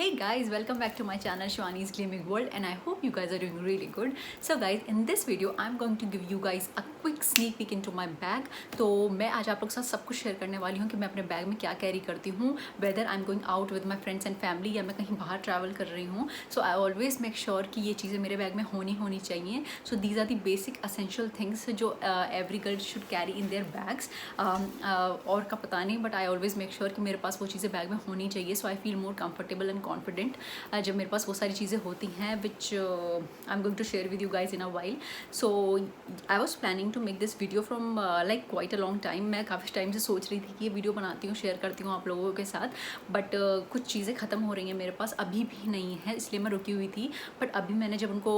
Hey guys, welcome back to my channel Shwani's Gleaming World, and I hope you guys are doing really good. So guys, in this video I'm going to give you guys a quick sneak peek into my bag. तो मैं आज आप लोग के साथ सब कुछ share करने वाली हूँ कि मैं अपने बैग में क्या कैरी करती हूँ, whether I am going out with my friends and family या मैं कहीं बाहर ट्रैवल कर रही हूँ. So I always make sure कि ये चीज़ें मेरे बैग में होनी चाहिए. So these are the basic essential things जो every girl should carry in their bags. और का पता नहीं, but I always make sure कि मेरे पास वो चीज़ें बैग में होनी चाहिए. So I feel more comfortable and confident जब मेरे पास वो सारी चीज़ें होती हैं which I am going to share with you guys in a while. So I was planning to make this video from like quite a long time. मैं काफ़ी टाइम से सोच रही थी कि ये वीडियो बनाती हूँ, शेयर करती हूँ आप लोगों के साथ, बट कुछ चीज़ें ख़त्म हो रही हैं मेरे पास, अभी भी नहीं है, इसलिए मैं रुकी हुई थी. बट अभी मैंने जब उनको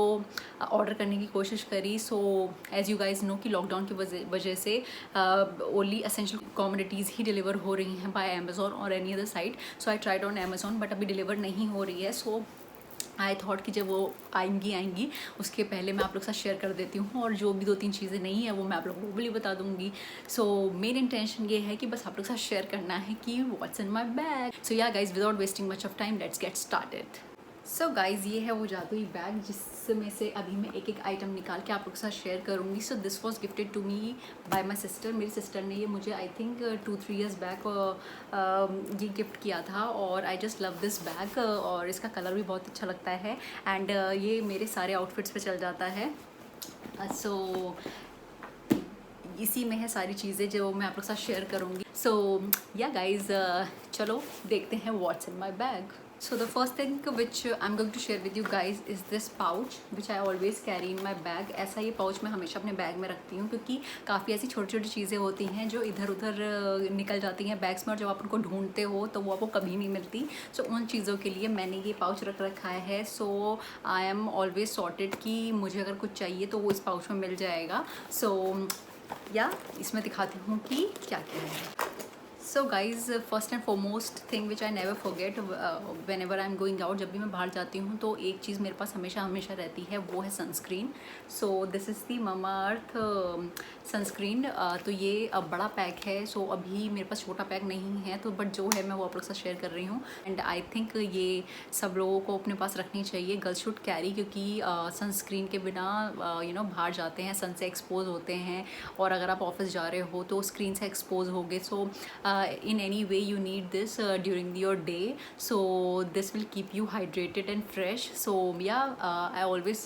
ऑर्डर करने की कोशिश करी, so as you guys know कि लॉकडाउन की वजह से ओनली असेंशियल कमोडिटीज़ ही डिलीवर हो रही हैं बाय अमेज़ॉन और any other site. So I tried on Amazon, but अभी डिलीवर नहीं हो रही है. सो आई थॉट कि जब वो आएंगी उसके पहले मैं आप लोग के साथ शेयर कर देती हूँ, और जो भी 2-3 चीज़ें नहीं है वो मैं आप लोगों को भी बता दूँगी. सो मेन इंटेंशन ये है कि बस आप लोग के साथ शेयर करना है कि what's in my bag. So yeah guys, without wasting much of time, let's get started. So guys, ये है वो जादुई बैग जिसमें से अभी मैं एक आइटम निकाल के आप लोग के साथ शेयर करूँगी. So this was gifted to me by my sister. मेरी सिस्टर ने ये मुझे आई थिंक 2-3 ईयर्स बैक ये गिफ्ट किया था, और I just love this bag. और इसका कलर भी बहुत अच्छा लगता है, एंड ये मेरे सारे आउटफिट्स पे चल जाता है. सो इसी में है सारी चीज़ें जो मैं आप लोग के साथ शेयर करूँगी. सो या गाइज, चलो देखते हैं what's in my bag. So the first thing which I'm going to share with you guys is this pouch which I always carry in my bag. ऐसा ये पाउच मैं हमेशा अपने बैग में रखती हूँ, क्योंकि काफ़ी ऐसी छोटी छोटी चीज़ें होती हैं जो इधर उधर निकल जाती हैं बैग्स में, और जब आप उनको ढूंढते हो तो वो आपको कभी नहीं मिलती. सो उन चीज़ों के लिए मैंने ये पाउच रख रखा है. सो आई एम ऑलवेज सॉर्टेड कि मुझे अगर कुछ चाहिए तो वो इस पाउच में मिल जाएगा. सो या इसमें दिखाती हूँ कि क्या क्या है. So guys, first and foremost thing which I never forget when ever I am going out, जब भी मैं बाहर जाती हूँ तो एक चीज़ मेरे पास हमेशा रहती है, वो है sunscreen. So this is the mama earth sunscreen. तो ये बड़ा पैक है. सो अभी मेरे पास छोटा पैक नहीं है, तो बट जो है मैं वो आप लोग के साथ शेयर कर रही हूँ. एंड आई थिंक ये सब लोगों को अपने पास रखनी चाहिए. गर्ल्स शुड कैरी, क्योंकि सनस्क्रीन के बिना बाहर जाते हैं, सन से एक्सपोज होते हैं, और अगर आप ऑफिस जा रहे हो तो स्क्रीन से एक्सपोज होगे. सो in any way you need this during your day, so this will keep you hydrated and fresh. So yeah, I always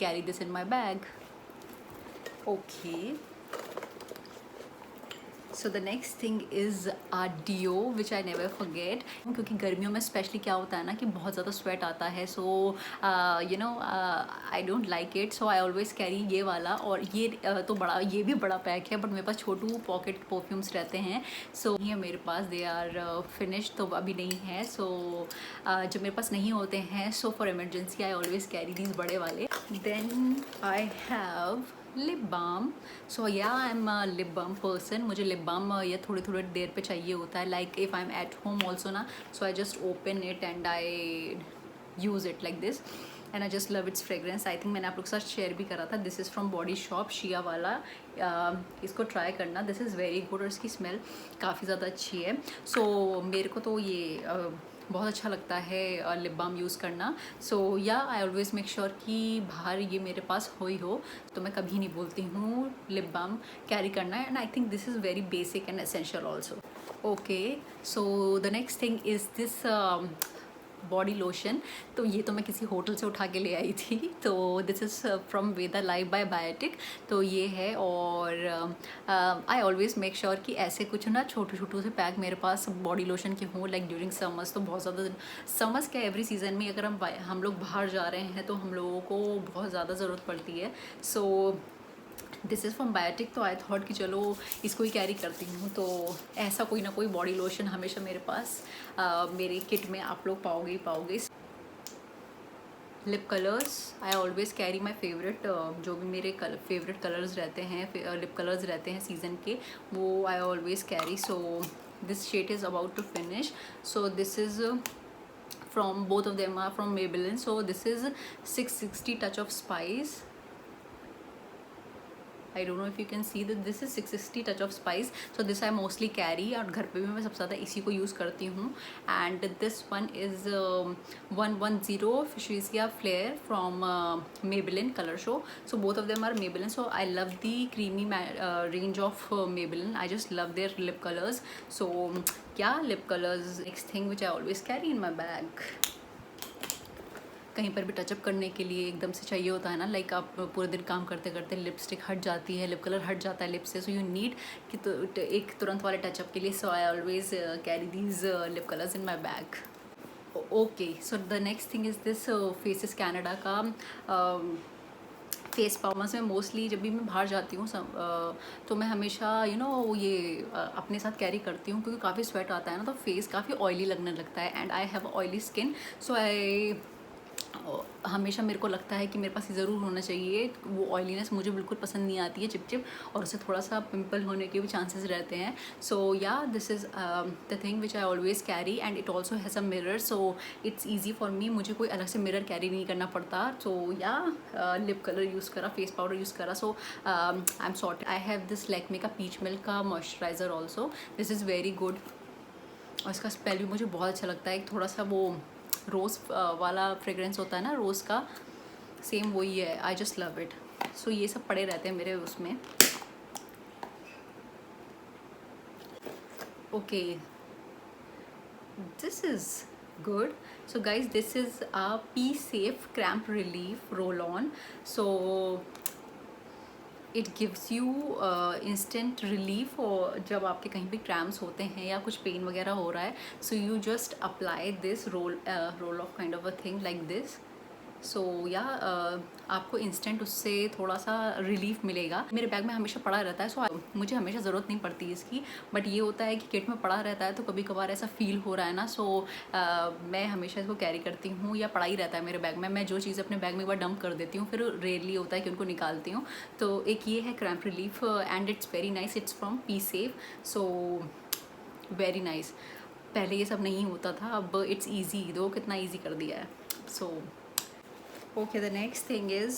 carry this in my bag. Okay, so the next thing is deo which I never forget. क्योंकि गर्मियों में specially क्या होता है ना कि बहुत ज़्यादा स्वेट आता है. So you know I don't like it. So I always carry ये वाला. और ये तो बड़ा, ये भी बड़ा पैक है, बट मेरे पास छोटू पॉकेट परफ्यूम्स रहते हैं. सो ये मेरे पास दे आर फिनिश, तो अभी नहीं है. सो जब मेरे पास नहीं होते हैं, so for emergency I always carry these बड़े वाले. Then I have lip balm. So yeah I am lip balm person. मुझे लिप बाम या थोड़ी थोड़ी देर पे चाहिए होता है. Like if I am at home also ना, so I just open it and I use it like this, and I just love its fragrance. I think मैंने आप लोग के साथ शेयर भी करा था. This is from Body Shop, shea वाला. इसको ट्राई करना, दिस इज़ वेरी गुड, और इसकी स्मेल काफ़ी ज़्यादा अच्छी है. सो मेरे को तो ये बहुत अच्छा लगता है लिप बाम यूज़ करना. सो या आई ऑलवेज मेक श्योर कि बाहर ये मेरे पास हो ही हो, तो मैं कभी नहीं बोलती हूँ लिप बाम कैरी करना है. And I think this is very basic and essential also. Okay, so the next thing is this body lotion. तो ये तो मैं किसी होटल से उठा के ले आई थी. तो this is from Veda live by Biotique. तो ये है, और आई ऑलवेज मेक श्योर कि ऐसे कुछ ना छोटे छोटे से पैक मेरे पास बॉडी लोशन के हों. लाइक ड्यूरिंग समर्स तो बहुत ज़्यादा, समर्स क्या एवरी सीज़न में अगर हम लोग बाहर जा रहे हैं तो हम लोगों को बहुत ज़्यादा ज़रूरत पड़ती है. So this is from Biotique. तो आई थॉट कि चलो इसको ही कैरी करती हूँ. तो ऐसा कोई ना कोई बॉडी लोशन हमेशा मेरे पास मेरे किट में आप लोग पाओगे ही पाओगे. Lip colours, I always carry my favourite. जो भी मेरे फेवरेट कलर्स रहते हैं, लिप कलर्स रहते हैं सीज़न के, वो I always carry. So this shade is about to finish. So this is from both of them are from Maybelline. So this is 660 Touch of Spice. I don't know if you can see that this is 660 touch of spice, so this I mostly carry, और घर पे भी मैं सबसे ज़्यादा इसी को use करती हूँ. And this one is 110 Fuchsia Flare from Maybelline Color Show. So both of them are Maybelline. So I love the creamy range of Maybelline. I just love their lip colors. So yeah, lip colors, next thing which I always carry in my bag. कहीं पर भी touch-up करने के लिए एकदम से चाहिए होता है ना, लाइक आप पूरे दिन काम करते करते लिपस्टिक हट जाती है, लिप कलर हट जाता है लिप से, सो यू नीड कि तो एक तुरंत वाले टचअप के लिए. So I always carry these lip colours in my bag. Okay, so the next thing is this Faces Canada का फेस पाउडर्स. में मोस्टली जब भी मैं बाहर जाती हूँ तो मैं हमेशा ये अपने साथ कैरी करती हूँ, क्योंकि काफ़ी स्वेट आता है ना, तो फेस काफ़ी ऑयली लगने लगता है. And I have oily skin, so आई हमेशा मेरे को लगता है कि मेरे पास ये ज़रूर होना चाहिए. वो ऑयलीनेस मुझे बिल्कुल पसंद नहीं आती है, चिपचिप, और उससे थोड़ा सा पिंपल होने के भी चांसेस रहते हैं. सो या this is the thing which I always carry. And it also has a mirror, so it's easy for me. मुझे कोई अलग से मिरर कैरी नहीं करना पड़ता. So yeah lip colour use करा, फेस पाउडर यूज़ करा. So I am sort. I have this Lakme का पीच मिल्क का moisturiser also. This is very good, और इसका स्मेल भी मुझे बहुत अच्छा लगता है. एक थोड़ा सा वो रोज़ वाला फ्रेग्रेंस होता है ना, रोज़ का, सेम वही है. I just love it. So ये सब पड़े रहते हैं मेरे उसमें. Okay, this is good. So guys, this is a P Safe Cramp Relief Roll On. So it gives you instant relief. और जब आपके कहीं भी क्रैम्प्स होते हैं या कुछ पेन वगैरह हो रहा है, so you just apply this roll off kind of a thing like this. So yeah आपको इंस्टेंट उससे थोड़ा सा रिलीफ मिलेगा. मेरे बैग में हमेशा पड़ा रहता है, सो मुझे हमेशा ज़रूरत नहीं पड़ती इसकी. बट ये होता है कि किट में पड़ा रहता है, तो कभी कभार ऐसा फील हो रहा है ना, सो मैं हमेशा इसको कैरी करती हूँ, या पड़ा ही रहता है मेरे बैग में. मैं जो चीज़ अपने बैग में एक बार डंप कर देती हूँ, फिर रेयरली होता है कि उनको निकालती हूँ. तो एक ये है cramp relief, and it's very nice. It's from P safe, so very nice. पहले ये सब नहीं होता था, अब इट्स ईजी. दो कितना ईजी कर दिया है. सो okay, the next thing is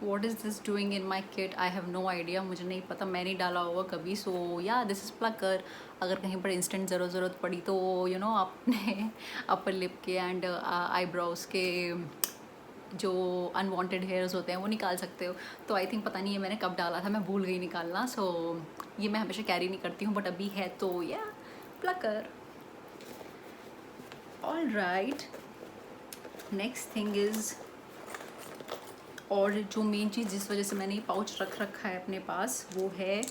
what is this doing in my kit? I have no idea. मुझे नहीं पता, मैंने नहीं डाला होगा कभी. सो या दिस इज़ प्लकर. अगर कहीं पर इंस्टेंट ज़रूरत पड़ी तो आपने अपर लिप के एंड आईब्रोज के जो अनवांटेड हेयर्स होते हैं वो निकाल सकते हो. तो आई थिंक, पता नहीं है मैंने कब डाला था, मैं भूल गई निकालना. सो ये मैं हमेशा कैरी नहीं करती हूँ, बट अभी है तो या Plucker. All right, next thing is, और जो मेन चीज़ जिस वजह से मैंने ये पाउच रख रखा है अपने पास, वो है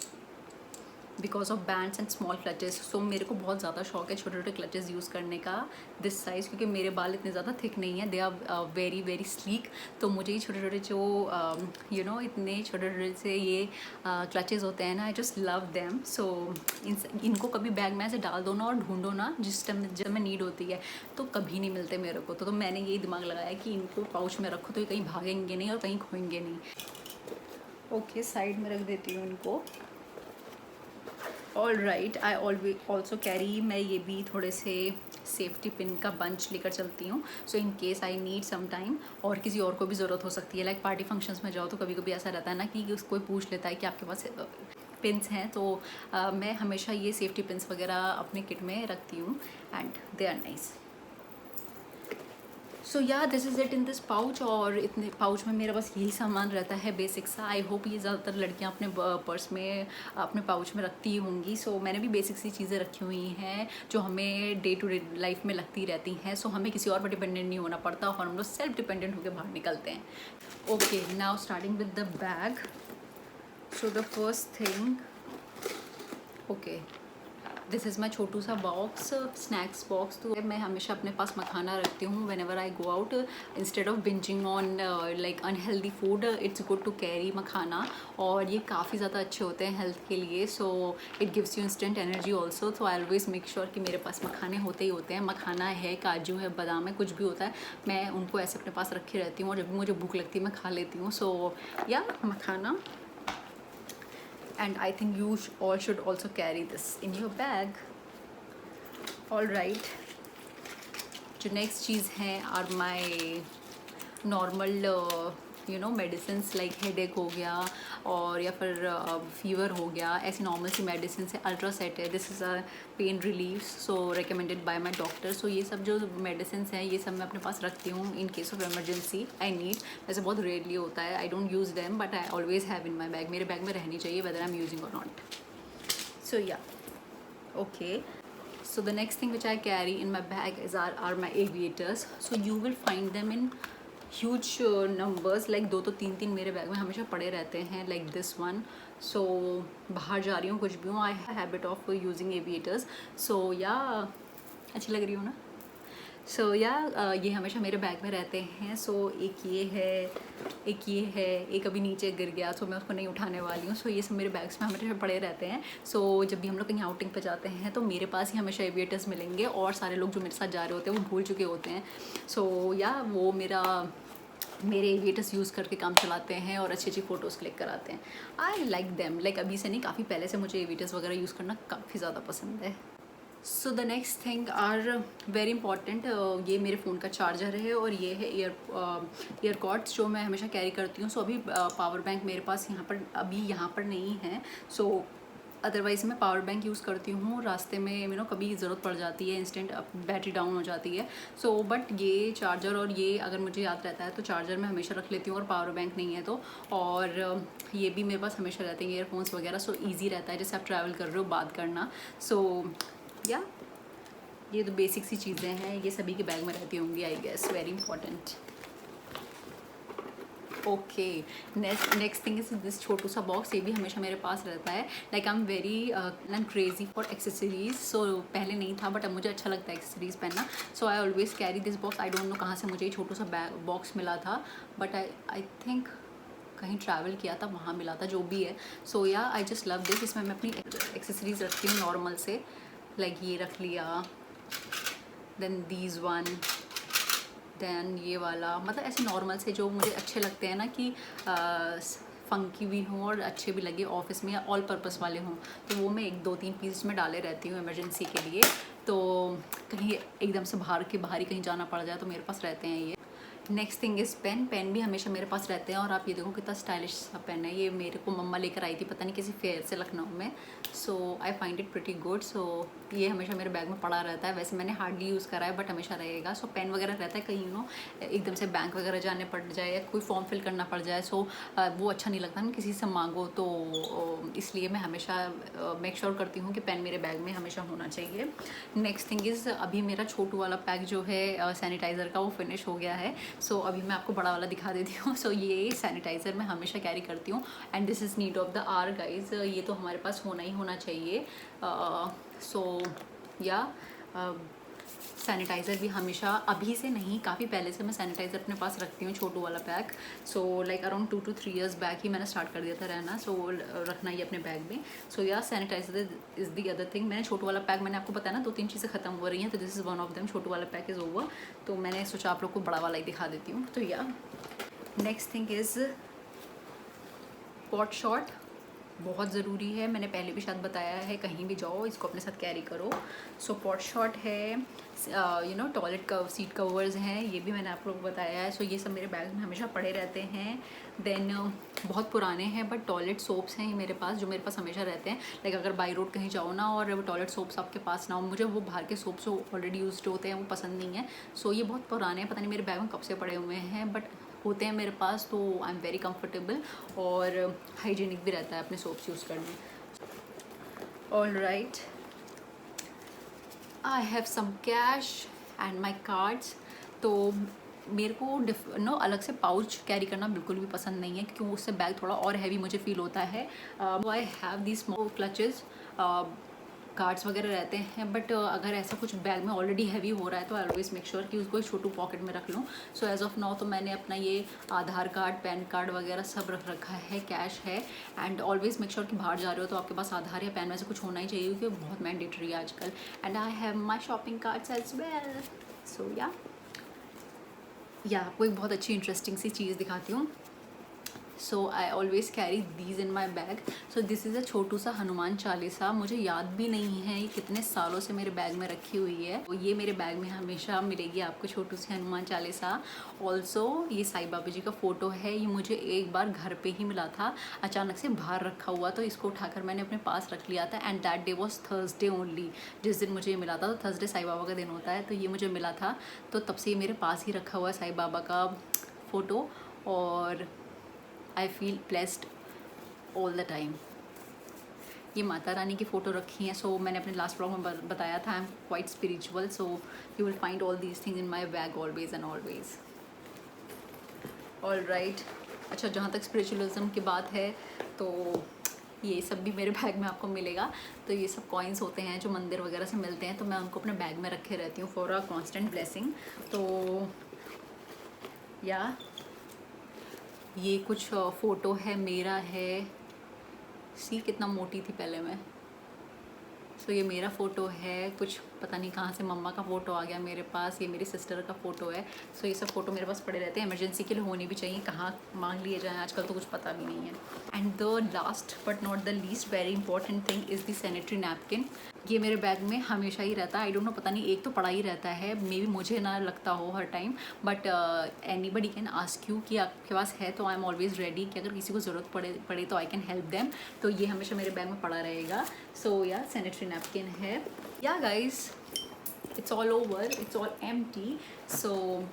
because of bands and small clutches. So मेरे को बहुत ज़्यादा शौक है छोटे छोटे क्लचेस यूज़ करने का, दिस साइज़, क्योंकि मेरे बाल इतने ज़्यादा थिक नहीं है. They are very very sleek. तो मुझे ये छोटे छोटे जो इतने छोटे छोटे से ये क्लचेस होते हैं ना, आई जस्ट लव देम. सो इनको कभी बैग में ऐसे डाल दो ना और ढूंढो ना, जिस टाइम जब में नीड होती है, तो कभी नहीं मिलते मेरे को. तो मैंने यही दिमाग लगाया कि इनको पाउच में रखो, तो ये कहीं भागेंगे नहीं और कहीं खोएंगे नहीं. ओके, साइड में रख देती हूँ इनको. All right, I always also carry, मैं ये भी थोड़े से सेफ्टी पिन का बंच लेकर चलती हूँ. So in case I need some time, और किसी और को भी ज़रूरत हो सकती है. लाइक पार्टी फंक्शंस में जाओ तो कभी कभी ऐसा रहता है ना कि कोई पूछ लेता है कि आपके पास पिन्स हैं. तो मैं हमेशा ये सेफ्टी पिन्स वगैरह अपने किट में रखती हूँ, एंड दे आर नाइस. सो या this is it in this pouch. और इतने पाउच में मेरा बस यही सामान रहता है बेसिक सा. आई होप ये ज़्यादातर लड़कियां अपने पर्स में, अपने पाउच में रखती होंगी. सो मैंने भी बेसिक सी चीज़ें रखी हुई हैं जो हमें डे टू डे लाइफ में लगती रहती हैं. सो हमें किसी और पर डिपेंडेंट नहीं होना पड़ता, और हम लोग सेल्फ डिपेंडेंट होकर बाहर निकलते हैं. Okay, now starting with the bag. So the first thing, okay, this is my छोटू सा बॉक्स, स्नैक्स बॉक्स. तो मैं हमेशा अपने पास मखाना रखती हूँ whenever I go out. Instead of binging on like unhealthy food, it's good to carry makhana. और ये काफ़ी ज़्यादा अच्छे होते हैं हेल्थ के लिए. So it gives you instant energy also. So I always make sure कि मेरे पास मखाने होते ही होते हैं. मखाना है, काजू है, बादाम है, कुछ भी होता है, मैं उनको ऐसे अपने पास रखे रहती हूँ, और जब भी मुझे भूख लगती है मैं खा लेती हूँ. सो या मखाना. And I think you all should also carry this in your bag. All right, जो नेक्स्ट चीज़ हैं are my normal you know medicine like headache हो गया और या फिर फीवर हो गया, ऐसी नॉर्मल सी मेडिसिन है। अल्ट्रासेट है, this is a pain relief, so recommended by my doctor. So ये सब जो मेडिसिन हैं ये सब मैं अपने पास रखती हूँ in case of emergency I need. वैसे बहुत रेयरली होता है, I don't use them but I always have in my bag. मेरे बैग में रहनी चाहिए वेदर आई एम यूजिंग और नॉट। सो या okay, so the next thing which I carry in my bag are my aviators. So you will find them in huge numbers, like 2 तो 3 मेरे bag में हमेशा पड़े रहते हैं, like this one. So बाहर जा रही हूँ कुछ भी हूँ, I have habit of using aviators. So yeah, अच्छी लग रही हूँ ना? सो ये हमेशा मेरे बैग में रहते हैं। सो एक ये है, एक अभी नीचे गिर गया, सो मैं उसको नहीं उठाने वाली हूँ। सो ये सब मेरे बैग्स में हमेशा पड़े रहते हैं। सो जब भी हम लोग कहीं आउटिंग पे जाते हैं तो मेरे पास ही हमेशा एविएटर्स मिलेंगे, और सारे लोग जो मेरे साथ जा रहे होते हैं वो भूल चुके होते हैं। सो वो मेरे एविएटर्स यूज़ करके काम चलाते हैं और अच्छी अच्छी फ़ोटोज़ क्लिक कराते हैं। आई लाइक देम, लाइक अभी से नहीं, काफ़ी पहले से मुझे एविएटर्स वगैरह यूज़ करना काफ़ी ज़्यादा पसंद है। So the next thing are very important, ये मेरे फ़ोन का चार्जर है और ये है ईयरकॉर्ड्स जो मैं हमेशा कैरी करती हूँ। सो अभी पावर बैंक मेरे पास यहाँ पर नहीं है। सो अदरवाइज़ मैं पावर बैंक यूज़ करती हूँ रास्ते में, कभी ज़रूरत पड़ जाती है, इंस्टेंट बैटरी डाउन हो जाती है। सो बट ये चार्जर और ये अगर मुझे याद रहता है तो चार्जर मैं हमेशा रख लेती हूँ, और पावर बैंक नहीं है तो। और ये भी मेरे पास हमेशा रहते हैं, ईयरफोन्स वगैरह। सो ईजी रहता है जैसे आप ट्रैवल कर रहे हो बात करना। सो या ये तो बेसिक सी चीज़ें हैं, ये सभी के बैग में रहती होंगी I guess, very important. Okay, next thing is this छोटू सा बॉक्स, ये भी हमेशा मेरे पास रहता है। Like I am very crazy for accessories. So पहले नहीं था बट अब मुझे अच्छा लगता है एक्सेसरीज पहनना। So I always carry this box. I don't know कहाँ से मुझे ये छोटू सा बॉक्स मिला था, बट आई थिंक कहीं ट्रैवल किया था वहाँ मिला था, जो भी है। सो yeah I just love this. इसमें मैं अपनी एक्सेसरीज रखती हूँ नॉर्मल से, लाइक ये रख लिया, देन दीज वन, देन ये वाला, मतलब ऐसे नॉर्मल से जो मुझे अच्छे लगते हैं ना, कि फंकी भी हों और अच्छे भी लगे ऑफिस में, या ऑल पर्पस वाले हों, तो वो मैं 1-2-3 पीस में डाले रहती हूँ इमरजेंसी के लिए। तो कहीं एकदम से बाहर ही कहीं जाना पड़ जाए तो मेरे पास रहते हैं ये। नेक्स्ट थिंग इज़ पेन भी हमेशा मेरे पास रहते हैं। और आप ये देखो कितना स्टाइलिश सा पेन है, ये मेरे को मम्मा लेकर आई थी, पता नहीं किसी फेयर से लखनऊ में। So I find it pretty good. So ये हमेशा मेरे बैग में पड़ा रहता है। वैसे मैंने हार्डली यूज़ करा है बट हमेशा रहेगा। सो पेन वगैरह रहता है, कहीं एकदम से बैंक वगैरह जाने पड़ जाए या कोई फॉर्म फिल करना पड़ जाए, सो वो अच्छा नहीं लगता ना किसी से मांगो, तो इसलिए मैं हमेशा मेक श्योर करती हूँ कि पेन मेरे बैग में हमेशा होना चाहिए। नेक्स्ट थिंग इज़ अभी मेरा छोटू वाला पैक जो है सैनिटाइज़र का, वो फिनिश हो गया है। सो अभी मैं आपको बड़ा वाला दिखा देती हूँ। सो ये सैनिटाइज़र मैं हमेशा कैरी करती हूँ, and this is need of the hour guys. ये तो हमारे पास होना ही होना चाहिए। सो या सैनिटाइज़र भी हमेशा, अभी से नहीं काफ़ी पहले से मैं सैनिटाइज़र अपने पास रखती हूँ, छोटू वाला pack. So like around 2 to 3 years back ही मैंने स्टार्ट कर दिया था रहना, सो रखना ही अपने बैग में। So yeah sanitizer is the other thing. मैंने छोटू वाला पैक, मैंने आपको बताया ना 2-3 चीज़ें ख़त्म हो रही हैं, तो this is one of them. छोटू वाला पैक इज़ ओवर, तो मैंने सोचा आप लोग को बड़ा वाला ही दिखा देती हूँ। तो या next thing is pot shot, बहुत ज़रूरी है। मैंने पहले भी शायद बताया है, कहीं भी जाओ इसको अपने साथ कैरी करो। सो पॉट शॉट है, टॉयलेट सीट कवर्स हैं, ये भी मैंने आप लोगों को बताया है। सो ये सब मेरे बैग में हमेशा पड़े रहते हैं। देन बहुत पुराने हैं बट टॉयलेट सोप्स हैं ये मेरे पास, जो मेरे पास हमेशा रहते हैं। लाइक अगर बाई रोड कहीं जाओ ना और वो टॉयलेट सोप्स आपके पास ना हो, मुझे वो बाहर के सोप्स जो ऑलरेडी यूज्ड होते हैं वो पसंद नहीं है। सो ये बहुत पुराने हैं, पता नहीं मेरे बैग में कब से पड़े हुए हैं, बट होते हैं मेरे पास, तो आई एम वेरी कंफर्टेबल और हाइजीनिक भी रहता है अपने सोप्स यूज़ करने। All right, I have some cash and my cards. तो मेरे को अलग से पाउच कैरी करना बिल्कुल भी पसंद नहीं है, क्योंकि उससे बैग थोड़ा और हैवी मुझे फील होता है। I have the small clutches, cards वगैरह रहते हैं, बट अगर ऐसा कुछ बैग में ऑलरेडी हैवी हो रहा है तो आई ऑलवेज मेक श्योर कि उसको एक छोटू पॉकेट में रख लूँ। सो एज ऑफ नाउ तो मैंने अपना ये आधार कार्ड, पैन कार्ड वगैरह सब रख रखा है, कैश है। एंड ऑलवेज मेक श्योर कि बाहर जा रहे हो तो आपके पास आधार या पैन में से कुछ होना ही चाहिए, क्योंकि बहुत मैंडेटरी है आजकल। And I have my shopping cards as well. So yeah आपको एक बहुत अच्छी इंटरेस्टिंग सी चीज़ दिखाती हूँ। So I always carry these in my bag. So this is a छोटू सा हनुमान चालीसा। मुझे याद भी नहीं है ये कितने सालों से मेरे बैग में रखी हुई है। तो ये मेरे बैग में हमेशा मिलेगी आपको छोटू सी हनुमान चालीसा। ऑल्सो ये साईं बाबा जी का फ़ोटो है। ये मुझे एक बार घर पे ही मिला था, अचानक से बाहर रखा हुआ, तो इसको उठाकर मैंने अपने पास रख लिया था। And that day was Thursday only, जिस दिन मुझे ये मिला था। तो थर्सडे साईं बाबा का दिन होता है, तो ये मुझे मिला था, तो तब से ये मेरे पास ही रखा हुआ है साईं बाबा का फ़ोटो। और I feel blessed all the time. ये माता रानी की फ़ोटो रखी है। सो मैंने अपने लास्ट व्लॉग में बताया था, I am quite spiritual, so you will find all these things in my bag always and always. All right, अच्छा जहाँ तक स्पिरिचुअलिज्म की बात है तो ये सब भी मेरे बैग में आपको मिलेगा। तो ये सब कॉइन्स होते हैं जो मंदिर वगैरह से मिलते हैं, तो मैं उनको अपने बैग में रखे रहती हूँ फॉर अ कॉन्स्टेंट ब्लेसिंग। तो या ये कुछ फ़ोटो है, मेरा है, सी कितना मोटी थी पहले मैं। सो ये मेरा फ़ोटो है, कुछ पता नहीं कहाँ से मम्मा का फ़ोटो आ गया मेरे पास, ये मेरी सिस्टर का फ़ोटो है। सो ये सब फ़ोटो मेरे पास पड़े रहते हैं, इमरजेंसी के लिए होने भी चाहिए, कहाँ मांग लिए जाएँ आजकल तो कुछ पता भी नहीं है। And the last but not the least very important thing is the sanitary napkin. ये मेरे बैग में हमेशा ही रहता है। आई डोंट नो, पता नहीं, एक तो पड़ा ही रहता है, मे बी मुझे ना लगता हो हर time, but anybody can ask you कि आपके पास है, तो आई एम ऑलवेज रेडी कि अगर किसी को ज़रूरत पड़े तो आई कैन हेल्प देम। तो ये हमेशा मेरे बैग में पड़ा रहेगा। सो या सैनिटरी नैपकिन है। Yeah guys, it's all over, it's all empty. So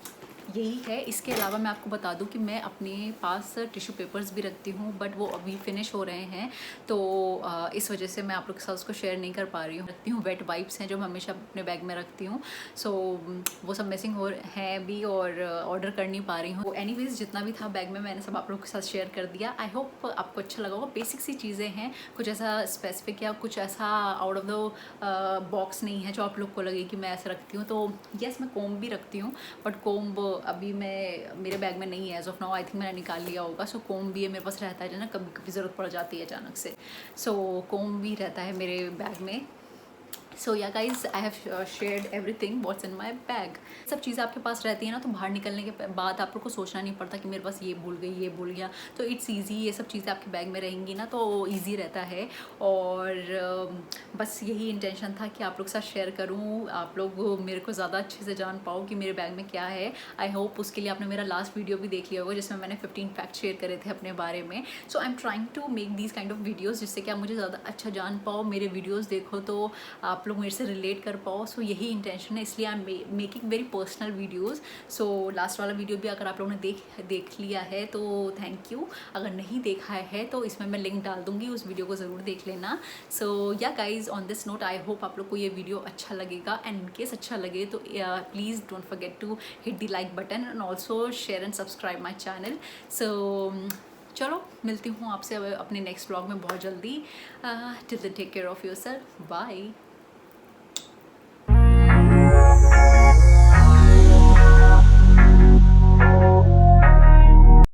यही है। इसके अलावा मैं आपको बता दूं कि मैं अपने पास टिश्यू पेपर्स भी रखती हूँ, बट वो अभी फिनिश हो रहे हैं, तो इस वजह से मैं आप लोग के साथ उसको शेयर नहीं कर पा रही हूँ। रखती हूँ वेट वाइप्स हैं जो मैं हमेशा अपने बैग में रखती हूँ। सो वो सब मिसिंग हो हैं भी और ऑर्डर कर नहीं पा रही हूँ। एनीवेज जितना भी था बैग में मैंने सब आप लोग के साथ शेयर कर दिया। आई होप आपको अच्छा लगा होगा। बेसिक सी चीज़ें हैं, कुछ ऐसा स्पेसिफिक या कुछ ऐसा आउट ऑफ द बॉक्स नहीं है जो आप लोग को लगे कि मैं ऐसे रखती हूँ। तो यस, मैं कोम्ब भी रखती हूँ, बट कोम्ब अभी मैं मेरे बैग में नहीं है as of now. I think मैंने निकाल लिया होगा। सो कोम्ब भी है मेरे पास, रहता है ना, कभी कभी ज़रूरत पड़ जाती है अचानक से। सो कोम्ब भी रहता है मेरे बैग में। So yeah guys, I have shared everything what's in my bag. सब चीज़ें आपके पास रहती है ना, तो बाहर निकलने के बाद आप लोग को सोचना नहीं पड़ता कि मेरे पास ये भूल गई, ये भूल गया। तो इट्स ईजी, ये सब चीज़ें आपके बैग में रहेंगी ना तो ईजी रहता है। और बस यही इंटेंशन था कि आप लोग के साथ शेयर करूँ, आप लोग मेरे को ज़्यादा अच्छे से जान पाओ कि मेरे बैग में क्या है। आई होप उसके लिए आपने मेरा लास्ट वीडियो भी देख लिया होगा जिसमें मैंने 15 फैक्ट शेयर करे थे अपने बारे में। So I am trying to make these kind of videos जिससे कि आप मुझे ज़्यादा अच्छा जान पाओ। मेरे वीडियोज़ देखो तो आप लोग मेरे से रिलेट कर पाओ। सो यही इंटेंशन है, इसलिए I am making very personal videos. So last वाला वीडियो भी अगर आप लोगों ने देख लिया है तो थैंक यू। अगर नहीं देखा है तो इसमें मैं लिंक डाल दूँगी, उस वीडियो को ज़रूर देख लेना। सो yeah guys, on this note I hope आप लोग को ये वीडियो अच्छा लगेगा। एंड इनकेस अच्छा लगे तो please don't forget to hit the like button and also share and subscribe my channel. So चलो, मिलती हूँ आपसे अपने नेक्स्ट व्लॉग में बहुत जल्दी। Till then take care of yourself, bye.